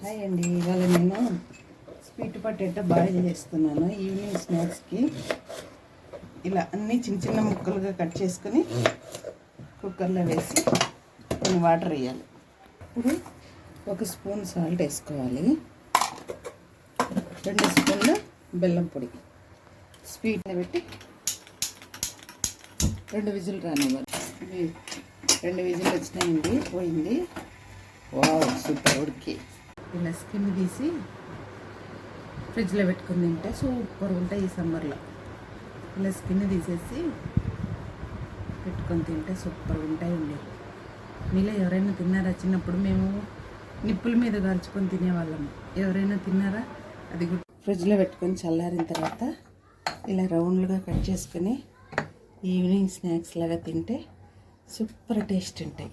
Hi అండి, ఇవాళ నేను స్వీట్ పొటాటో బాయిల్ చేస్తున్నాను ఈవినింగ్ స్నాక్స్కి. ఇలా అన్నీ చిన్న చిన్న ముక్కలుగా కట్ చేసుకొని కుక్కర్లో వేసి కొన్ని వాటర్ వేయాలి. ఇప్పుడు 1 స్పూన్ సాల్ట్ వేసుకోవాలి, 2 స్పూన్ల బెల్లం పొడి, స్వీట్ పెట్టి 2 విజిల్ రానివ్వాలి. 2 విజిల్ వచ్చినాయండి, పోయింది. వావ్, సూపర్ ఉడికి. ఇలా స్కిన్ తీసి ఫ్రిడ్జ్లో పెట్టుకుని తింటే సూపర్ ఉంటాయి. ఈ సమ్మర్లో ఇలా స్కిన్ తీసేసి పెట్టుకొని తింటే సూపర్ ఉంటాయండి. మీలో ఎవరైనా తిన్నారా? చిన్నప్పుడు మేము నిప్పుల మీద కాల్చుకొని తినేవాళ్ళము. ఎవరైనా తిన్నారా? అది ఫ్రిడ్జ్లో పెట్టుకొని చల్లారిన తర్వాత ఇలా రౌండ్లుగా కట్ చేసుకొని ఈవినింగ్ స్నాక్స్ లాగా తింటే సూపర్ టేస్ట్ ఉంటాయి.